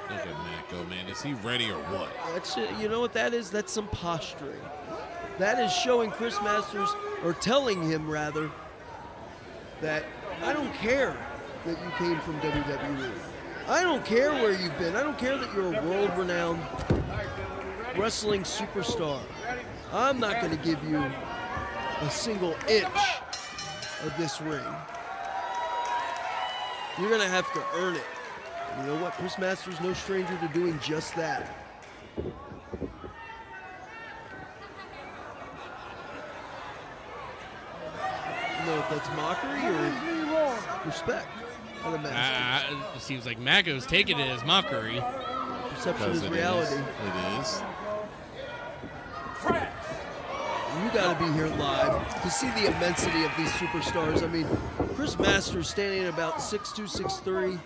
Look at Macko, man. Is he ready or what? That's, you know what that is? That's some posturing. That is showing Chris Masters, or telling him rather, that I don't care that you came from WWE. I don't care where you've been. I don't care that you're a world-renowned wrestling superstar. I'm not going to give you a single inch of this ring. You're going to have to earn it. You know what? Chris Masters no stranger to doing just that. I don't know if that's mockery or respect. It seems like Macko's taking it as mockery. Perception is reality. It is. You got to be here live to see the immensity of these superstars. I mean, Chris Masters standing at about 6'2", 6'3".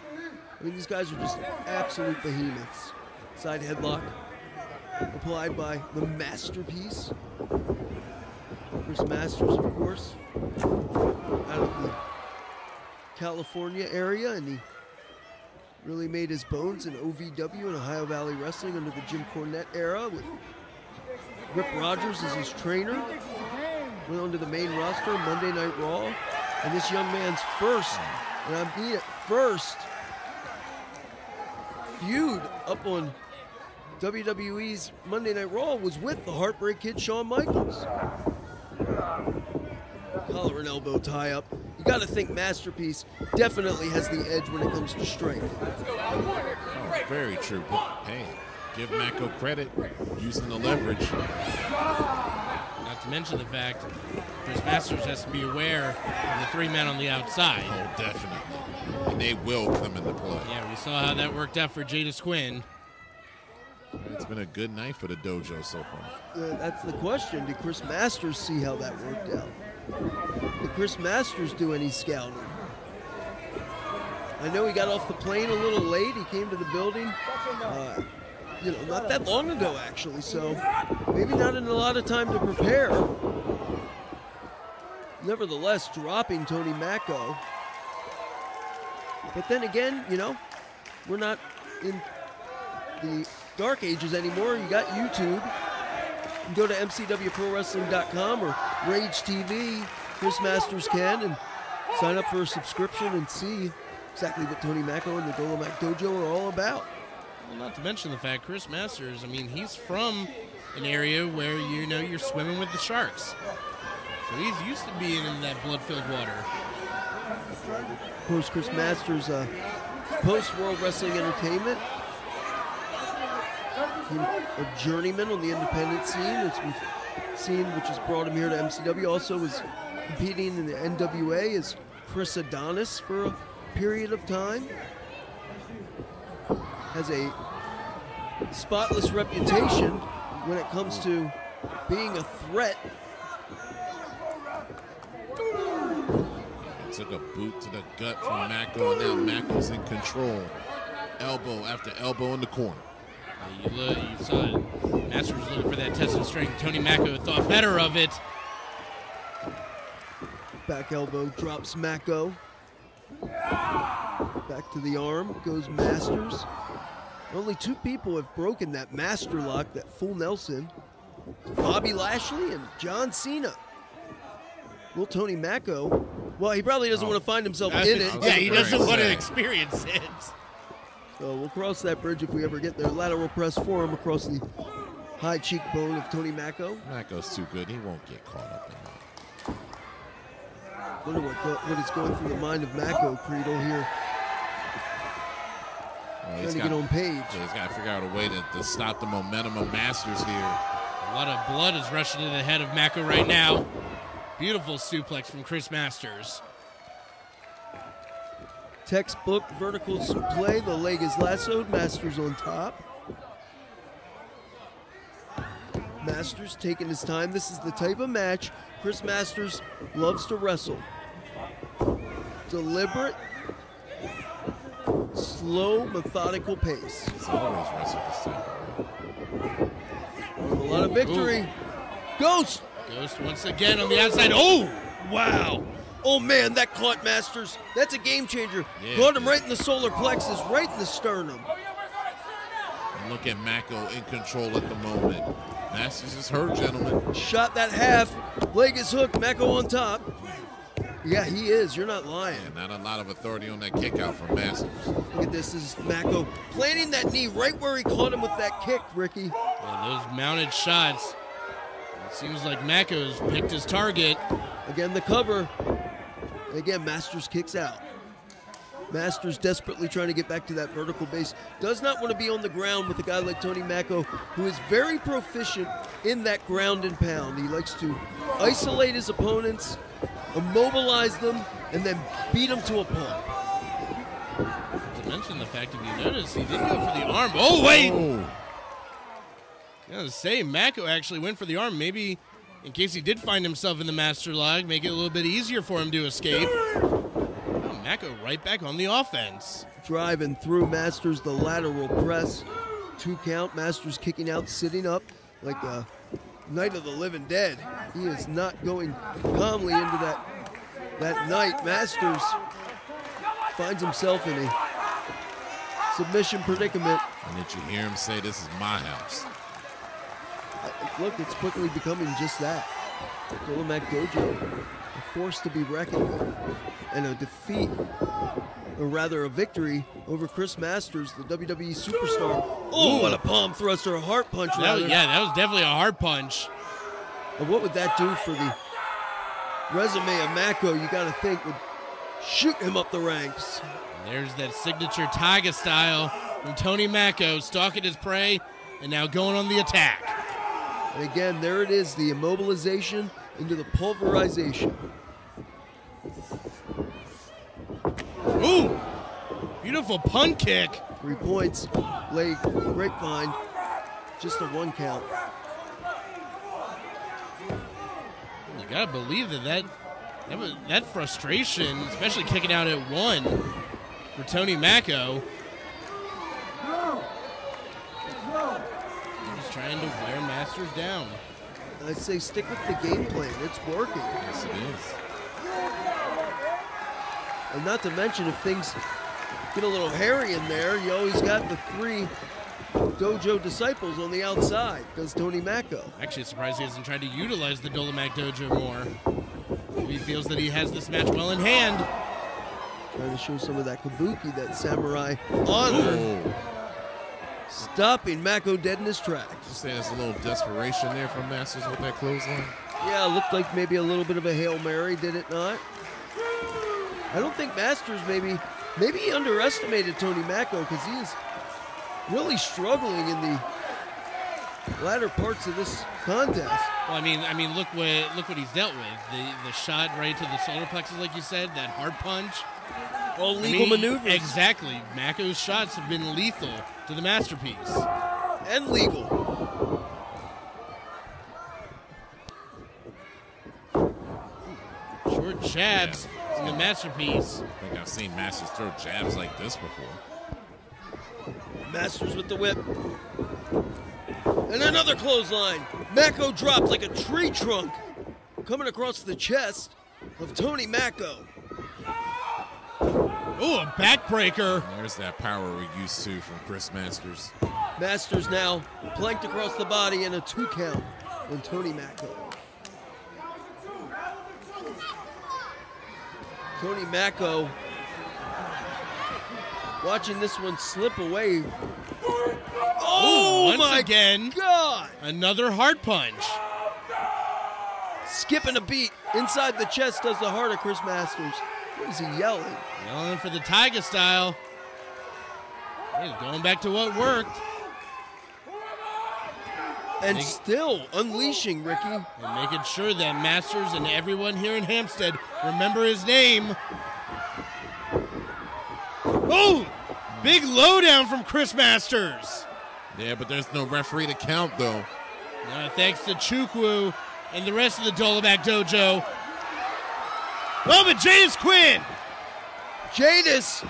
I mean, these guys are just absolute behemoths. Side headlock applied by the masterpiece. Chris Masters, of course, out of the California area, and he really made his bones in OVW and Ohio Valley Wrestling under the Jim Cornette era with Rip Rogers as his trainer. Went onto the main roster Monday Night Raw, and this young man's first, and I mean it, first feud up on WWE's Monday Night Raw was with the Heartbreak Kid Shawn Michaels. Collar and elbow tie up. You got to think Masterpiece definitely has the edge when it comes to strength. Oh, very true. But hey, give Macko credit using the leverage. Not to mention the fact Chris Masters has to be aware of the three men on the outside. Oh, definitely. And they will come into play. Yeah, we saw how that worked out for Jadis Quinn. It's been a good night for the dojo so far. That's the question. Did Chris Masters see how that worked out? Did Chris Masters do any scouting? I know he got off the plane a little late. He came to the building, you know, not that long ago, actually. So maybe not in a lot of time to prepare. Nevertheless, dropping Tony Macko. But then again, you know, we're not in the dark ages anymore. You got YouTube. You can go to MCWProWrestling.com or Rage TV. Chris Masters can, and sign up for a subscription and see exactly what Tony Macko and the Dolomite Dojo are all about. Well, not to mention the fact Chris Masters, I mean, he's from an area where, you know, you're swimming with the sharks. So he's used to being in that blood-filled water. Of course, Chris Masters, post-World Wrestling Entertainment, a journeyman on the independent scene, as we've seen, which has brought him here to MCW. Also was competing in the NWA as Chris Adonis for a period of time. Has a spotless reputation when it comes to being a threat. Took a boot to the gut from Macko, and now Macko's in control. Elbow after elbow in the corner. You saw it. Masters was looking for that test of strength. Tony Macko thought better of it. Back elbow drops Macko. Back to the arm goes Masters. Only two people have broken that Masterlock, that full Nelson. Bobby Lashley and John Cena. Well, Tony Macko, well, he probably doesn't want to find himself in it. Yeah, he doesn't want to experience it. So we'll cross that bridge if we ever get there. Lateral press forearm across the high cheekbone of Tony Macko. Macko's too good. He won't get caught up in that. Wonder what is going through the mind of Macko, Creedle, here. Trying to get on page. Yeah, he's got to figure out a way to stop the momentum of Masters here. A lot of blood is rushing to the head of Macko right now. Beautiful suplex from Chris Masters. Textbook vertical suplex. The leg is lassoed. Masters on top. Masters taking his time. This is the type of match Chris Masters loves to wrestle. Deliberate, slow, methodical pace. He's always wrestled this type. A lot of victory. Ooh. Ghost. Ghost once again on the outside. Oh! Wow. Oh, man, that caught Masters. That's a game changer. Yeah, Caught him right in the solar plexus, right in the sternum. And look at Macko in control at the moment. Masters is hurt, gentlemen. Shot that half. Leg is hooked. Macko on top. Yeah, he is. You're not lying. Yeah, not a lot of authority on that kick out from Masters. Look at this. This is Macko planting that knee right where he caught him with that kick, Ricky. Yeah, those mounted shots. It seems like Macko's picked his target. Again, the cover. And again, Masters kicks out. Masters desperately trying to get back to that vertical base. Does not want to be on the ground with a guy like Tony Macko, who is very proficient in that ground and pound. He likes to isolate his opponents, immobilize them, and then beat them to a pulp. To mention the fact, if you notice, he did go for the arm. Oh, wait! Oh. Yeah, to say, Macko actually went for the arm. Maybe in case he did find himself in the Masterlock, make it a little bit easier for him to escape. Oh, Macko right back on the offense. Driving through Masters, the lateral press. 2 count, Masters kicking out, sitting up like a Night of the Living Dead. He is not going calmly into that night. Masters finds himself in a submission predicament. And did you hear him say, "This is my house"? Look, it's quickly becoming just that. Dolomac Dojo, a force to be reckoned with, and a defeat, or rather a victory over Chris Masters, the WWE Superstar. Oh, what a palm thruster, a heart punch, rather. That was definitely a hard punch. And what would that do for the resume of Macko? You got to think would shoot him up the ranks. And there's that signature Tiger style from Tony Macko, stalking his prey, and now going on the attack. And again, there it is, the immobilization into the pulverization. Ooh! Beautiful punt kick. 3 points, leg, grapevine, just a 1 count. You gotta believe that frustration, especially kicking out at 1 for Tony Macko. He's trying to wear Masters down. I'd say stick with the game plan. It's working. Yes, it is. And not to mention, if things get a little hairy in there, you always got the 3 dojo disciples on the outside, does Tony Macko. Actually, surprised he hasn't tried to utilize the Dolomac Dojo more. Maybe he feels that he has this match well in hand. Trying to show some of that kabuki, that samurai honor. Oh. Stopping Macko dead in his tracks. You say there's a little desperation there from Masters with that clothesline? Yeah, it looked like maybe a little bit of a Hail Mary, did it not? I don't think Masters maybe he underestimated Tony Macko, because he is really struggling in the latter parts of this contest. Well, I mean, look what he's dealt with. The shot right to the solar plexus, like you said, that hard punch. All legal maneuvers. Exactly. Macko's shots have been lethal to the masterpiece. And legal. Short jabs in the masterpiece. I think I've seen Masters throw jabs like this before. Masters with the whip. And another clothesline. Macko dropped like a tree trunk, coming across the chest of Tony Macko. Ooh, a backbreaker. There's that power we're used to from Chris Masters. Masters now planked across the body and a 2 count on Tony Macko. Tony Macko watching this one slip away. Oh, once my again, God! Another hard punch. Skipping a beat inside the chest does the heart of Chris Masters. What is he yelling? Yelling for the Tiger style. He's going back to what worked. And still unleashing, Ricky. And making sure that Masters and everyone here in Hampstead remember his name. Oh! Big lowdown from Chris Masters. Yeah, but there's no referee to count, though. Thanks to Chukwu and the rest of the Dolomac Dojo. Oh, but Jadis Quinn! Jadis!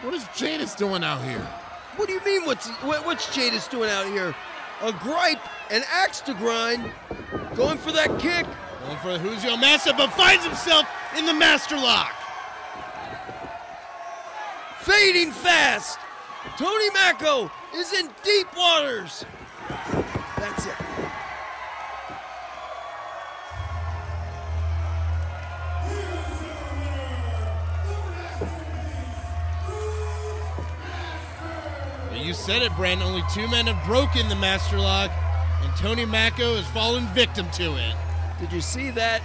What is Jadis doing out here? What do you mean what's Jadis doing out here? A gripe, an axe to grind, going for that kick. Going for the Who's-Yo Master, but finds himself in the Masterlock. Fading fast. Tony Macko is in deep waters. That's it. You said it, Brent. Only 2 men have broken the Masterlock, and Tony Macko has fallen victim to it. Did you see that?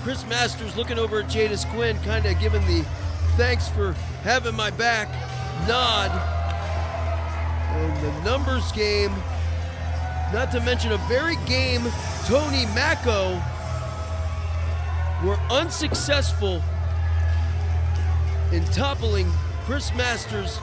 Chris Masters looking over at Jadis Quinn, kind of giving the thanks for having my back nod. And the numbers game, not to mention a very game Tony Macko, were unsuccessful in toppling Chris Masters